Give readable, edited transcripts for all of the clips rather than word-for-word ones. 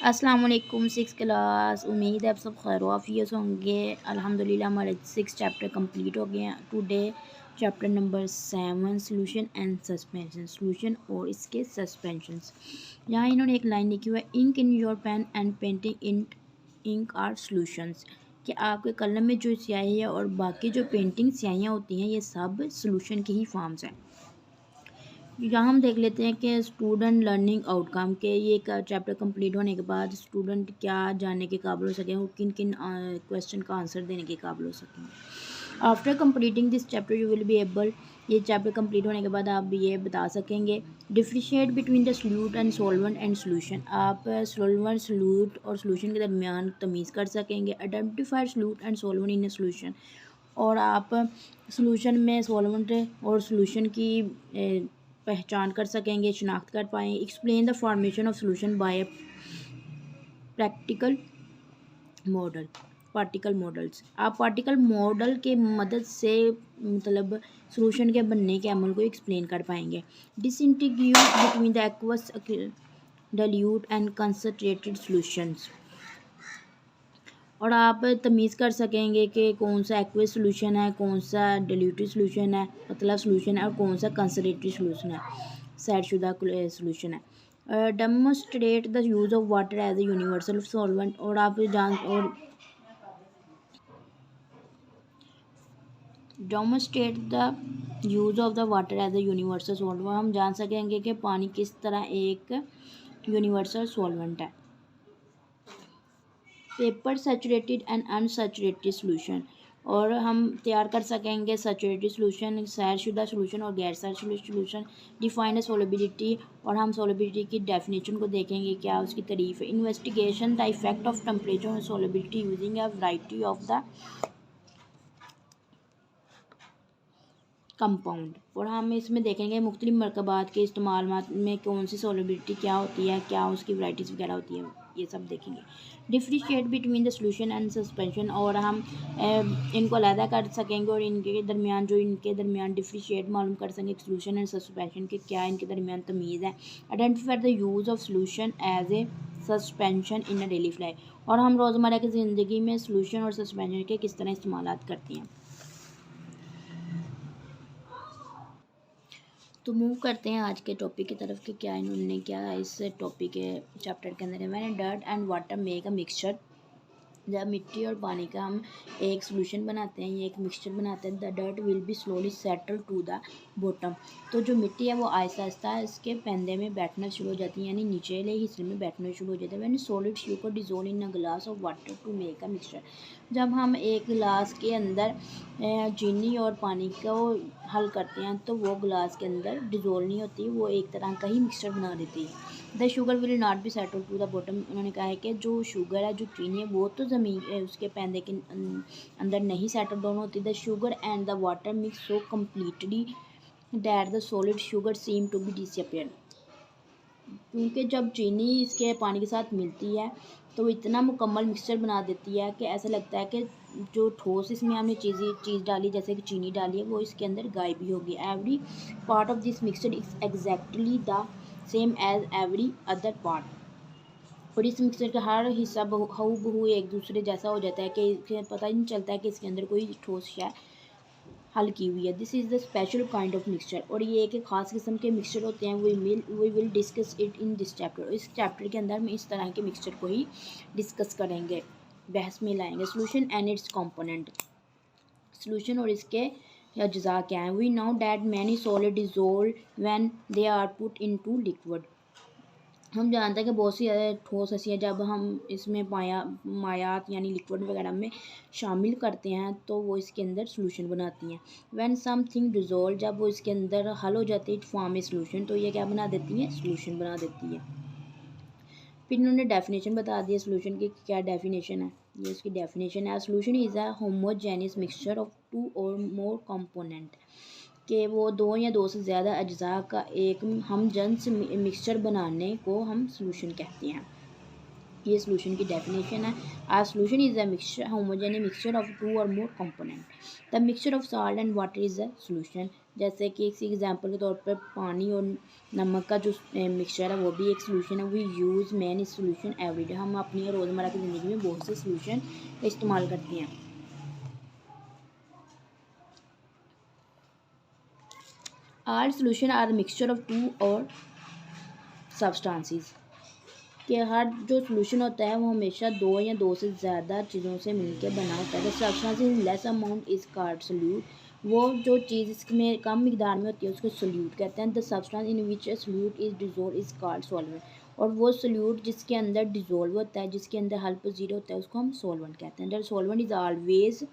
अस्सलाम वालेकुम six class. उम्मीद है आप सब खैर वाफियत होंगे। अल्हम्दुलिल्लाह हमारे 6 चैप्टर कंप्लीट हो गए हैं। Today chapter number 7 solution and suspension, solution और इसके सस्पेंशंस। यहाँ इन्होंने एक लाइन लिखी हुआ है, ink in your pen and painting in ink are solutions, कि आपके कलम में जो स्याही है और बाकी जो पेंटिंग स्याहियाँ होती हैं ये सब सोल्यूशन की ही फॉर्म्स हैं। यहाँ हम देख लेते हैं कि स्टूडेंट लर्निंग आउटकम के ये एक चैप्टर कंप्लीट होने के बाद स्टूडेंट क्या जानने के काबिल हो सकें और किन किन क्वेश्चन का आंसर देने के काबिल हो सकें। After completing this chapter you will be able, ये चैप्टर कंप्लीट होने के बाद आप ये बता सकेंगे differentiate between the solute and solvent and solution, आप सॉल्वेंट सोल्यूट और सोल्यूशन के दरमियान तमीज़ कर सकेंगे। Identify solute and solvent in a solution, और आप सोल्यूशन में सॉल्वेंट और सोल्यूशन की पहचान कर सकेंगे, शिनाख्त कर पाएँ। Explain the formation of solution bye practical model, particle models, आप पार्टिकल मॉडल के मदद से मतलब सोल्यूशन के बनने के अमल को एक्सप्लेन कर पाएंगे। Disintegrate between the aqueous dilute and concentrated solutions, और आप तमीज़ कर सकेंगे कि कौन सा एक्वस सोल्यूशन है, कौन सा डाइल्यूटेड सोल्यूशन है, पतला सोल्यूशन है, और कौन सा कंसनट्रेटेड सोल्यूशन है, सैरशुदा सोल्यूशन है। Demonstrate the use of water as a universal solvent, और आप जान और demonstrate the use of the water as a universal solvent, हम जान सकेंगे कि पानी किस तरह एक यूनिवर्सल सॉल्वेंट है। Paper saturated and unsaturated solution, और हम तैयार कर सकेंगे सैचुरेटेड सोल्यूशन, सैरशुदा सोल्यूशन और गैर सैचुरेटेड सोल्यूशन। डिफाइन सोलबिलिटी, और हम सोलबिलिटी की डेफिनेशन को देखेंगे क्या उसकी तारीफ है। Investigation the effect of temperature और solubility using a variety of the compound, और हम इसमें देखेंगे मुख्तलिफ मरकबात के इस्तेमाल में कौन सी सोलबिलिटी क्या होती है, क्या उसकी वैराइटीज़ वगैरह होती है, ये सब देखेंगे। Differentiate between the solution and suspension, और हम इनको अलहदा कर सकेंगे और इनके दरमियान डिफ्रेंशिएट मालूम कर सकेंगे सोल्यूशन एंड सस्पेंशन के क्या इनके दरमियान तमीज़ है। Identify the use of solution as a suspension in a daily life, और हम रोज़मर्रा की ज़िंदगी में सोल्यूशन और सस्पेंशन के किस तरह इस्तेमाल करते हैं। तो मूव करते हैं आज के टॉपिक की तरफ कि क्या इन्होंने क्या इस टॉपिक के चैप्टर के अंदर है। मैंने dirt and water make a mixture, जब मिट्टी और पानी का हम एक सोल्यूशन बनाते हैं, ये एक मिक्सचर बनाते हैं, the dirt will be slowly settle to the bottom, तो जो मिट्टी है वो आहिस्ता आहिस्ता इसके पेंदे में बैठना शुरू हो जाती है, यानी निचले हिस्से में बैठना शुरू हो जाता है। When solid sugar dissolve in a glass of water to make a mixture, जब हम एक गिलास के अंदर चीनी और पानी को हल करते हैं तो वो गिलास के अंदर डिजोल्व नहीं होती, वो एक तरह का ही मिक्सचर बना देती है। The sugar will not be settle to the bottom, उन्होंने कहा है कि जो शुगर है, जो चीनी है, वो तो ज़मीन उसके पैंदे के अंदर नहीं सेटल डाउन होती। The sugar and the water mix so completely that the solid sugar seem to be disappear, क्योंकि जब चीनी इसके पानी के साथ मिलती है तो इतना मुकम्मल मिक्सचर बना देती है कि ऐसा लगता है कि जो ठोस इसमें हमने चीज़ डाली, जैसे कि चीनी डाली है, वो इसके अंदर गायब ही होगी। Every part of this mixture is exactly the same as every other part, और इस मिक्सचर का हर हिस्सा हू बहू एक दूसरे जैसा हो जाता है कि पता ही नहीं चलता है कि इसके अंदर कोई ठोस शय हल की हुई है। This is the special kind of mixture, और ये एक ख़ास किस्म के मिक्सचर होते हैं। We will discuss it in this chapter, इस चैप्टर के अंदर हम इस तरह के मिक्सचर को ही डिस्कस करेंगे, बहस में लाएंगे। Solution and its component, solution और इसके अज्जा क्या हैं। We know that many solid dissolve when they are put into liquid, हम जानते हैं कि बहुत सी ठोस हंसियाँ जब हम इसमें मायात यानी लिक्विड वगैरह में शामिल करते हैं तो वो इसके अंदर सोल्यूशन बनाती हैं। व्हेन समथिंग डिजोल्व, जब वो इसके अंदर हल हो जाती है, इट फॉर्म ए सोल्यूशन, तो ये क्या बना देती है, सोल्यूशन बना देती है। फिर इन्होंने डेफिनेशन बता दिया सोल्यूशन की, क्या डेफिनेशन है, ये उसकी डेफिनेशन है। Solution is a homogeneous mixture of two or more component, कि वो दो या दो से ज़्यादा अज्जा का एक हमजन्स मिक्सचर बनाने को हम सोल्यूशन कहते हैं। ये सोल्यूशन की डेफिनेशन है। A solution is a mixture homogeneous mixture of two or more component. The mixture of salt and water is a solution, जैसे कि इसी एग्जांपल के तौर पर पानी और नमक का जो मिक्सचर है वो भी एक सोल्यूशन है। We use many solution everyday, हम अपनी रोज़मर्रा की ज़िंदगी में बहुत से सोल्यूशन का इस्तेमाल करते हैं। All solution are mixture of two or substances, कि हर जो सोल्यूशन होता है वो हमेशा दो या दो से ज़्यादा चीज़ों से मिलकर बना होता है। The substance in less amount is called solute, वो जो चीज़ इसमें कम मिकदार में होती है उसको सोल्यूट कहते हैं। The substance in which A solute is dissolve is called solvent, और वो सोल्यूट जिसके अंदर डिज़ोल्व होता है, जिसके अंदर हल्फ ज़ीरो होता है, उसको हम सॉल्वेंट कहते हैं। The solvent is always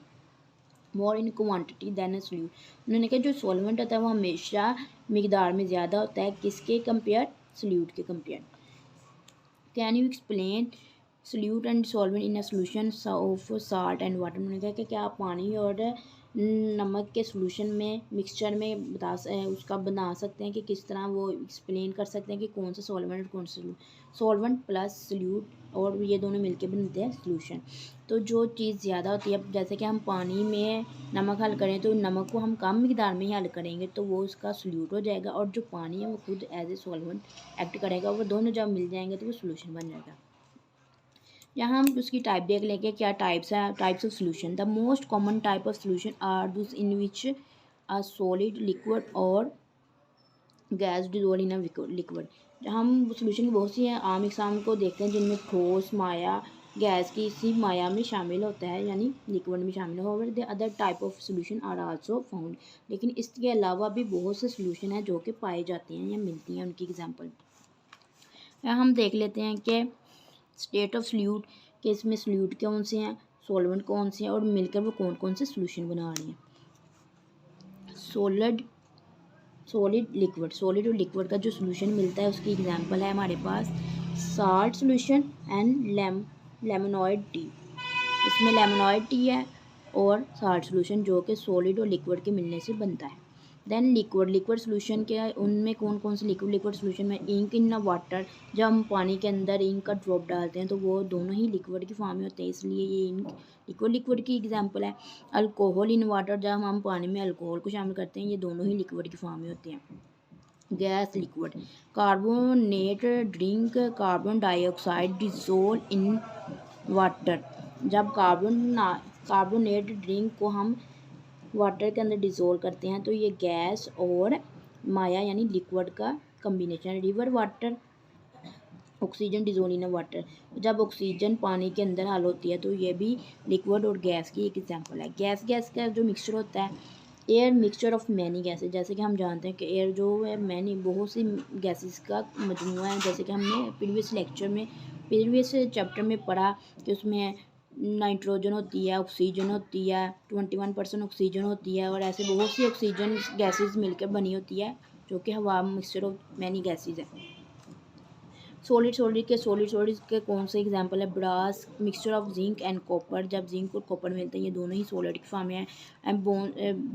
more in quantity than a solute, उन्होंने कहा जो सॉल्वेंट होता है वो हमेशा मिकदार में ज़्यादा होता है, किसके कंपेयर, सोल्यूट के compare. Can you explain solute and solvent in a solution of salt and water, उन्होंने कहा कि क्या आप पानी और नमक के सोल्यूशन में, मिक्सचर में उसका बना सकते हैं कि किस तरह वो एक्सप्लेन कर सकते हैं कि कौन सा सॉल्वेंट और कौन सा सॉल्वेंट प्लस सोल्यूट, और ये दोनों मिलके बनते हैं सोल्यूशन। तो जो चीज़ ज़्यादा होती है, जैसे कि हम पानी में नमक हल करें तो नमक को हम कम मिकदार में ही हल करेंगे तो वो उसका सोल्यूट हो जाएगा, और जो पानी है वो खुद एज ए सॉल्वेंट एक्ट करेगा, वो दोनों जब मिल जाएंगे तो वो सोल्यूशन बन जाएगा। यहाँ हम उसकी टाइप देख लेंगे क्या टाइप्स है। Types of solution, the most common type of solution are those in which a solid, liquid or gas dissolve in a liquid. हम सोल्यूशन की बहुत सी हैं आम एग्जाम को देखते हैं जिनमें ठोस, माया, गैस की इसी माया में शामिल होता है, यानी लिक्विड में शामिल हो। The other type of solution are also found, लेकिन इसके अलावा भी बहुत से सोल्यूशन हैं जो कि पाए जाते हैं या मिलती हैं, उनकी एग्जाम्पल यहाँ हम देख लेते हैं कि स्टेट ऑफ सोल्यूट, कि इसमें सोल्यूट कौन से हैं, सॉल्वेंट कौन से हैं, और मिलकर वो कौन कौन से सोल्यूशन बना रहे हैं। सॉलिड, लिक्विड, सॉलिड और लिक्विड का जो सोल्यूशन मिलता है उसकी एग्जांपल है हमारे पास साल्ट सोल्यूशन एंड लेमोनॉइड टी। इसमें लेमोनॉइड टी है और साल्ट सोल्यूशन जो कि सॉलिड और लिक्विड के मिलने से बनता है। देन लिक्विड सोल्यूशन के उनमें कौन कौन से लिक्विड सोल्यूशन में, इंक इन वाटर, जब हम पानी के अंदर इंक का ड्रॉप डालते हैं तो वो दोनों ही लिक्विड की फॉर्म में होते हैं, इसलिए ये इंक लिक्विड की एग्जांपल है। अल्कोहल इन वाटर, जब हम पानी में अल्कोहल को शामिल करते हैं ये दोनों ही लिक्विड की फॉर्म में होते हैं। Gas liquid, carbonate drink, carbon dioxide dissolve in water, जब कार्बोनेट ड्रिंक को हम वाटर के अंदर डिज़ोल्व करते हैं तो ये गैस और माया यानी लिक्विड का combination. River water, oxygen dissolve in water, जब ऑक्सीजन पानी के अंदर हल होती है तो ये भी लिक्विड और गैस की एक एग्जांपल है। गैस का जो मिक्सचर होता है, air mixture of many gases, जैसे कि हम जानते हैं कि एयर जो है मैनी बहुत सी गैसेस का मजमूआ है, जैसे कि हमने प्रीवियस चैप्टर में पढ़ा कि उसमें नाइट्रोजन होती है, ऑक्सीजन होती है, 21% ऑक्सीजन होती है, और ऐसे बहुत सी ऑक्सीजन गैसेस मिलकर बनी होती है जो कि हवा मिक्सचर ऑफ मैनी गैसेज है। सॉलिड के कौन से एग्जांपल है, brass, mixture of zinc and copper, जब जिंक और कॉपर मिलते हैं ये दोनों ही सॉलिड की फॉर्म में है। And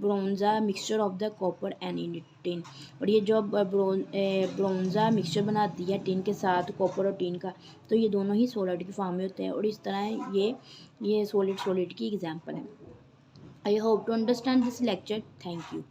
bronze, mixture of the copper and tin, और ये जो ब्रोंजा मिक्सचर बनाती है टिन के साथ कॉपर और टिन का, तो ये दोनों ही सॉलिड की फॉर्म में होते हैं, और इस तरह ये सॉलिड की एग्जाम्पल है। I hope to understand this lecture, thank you.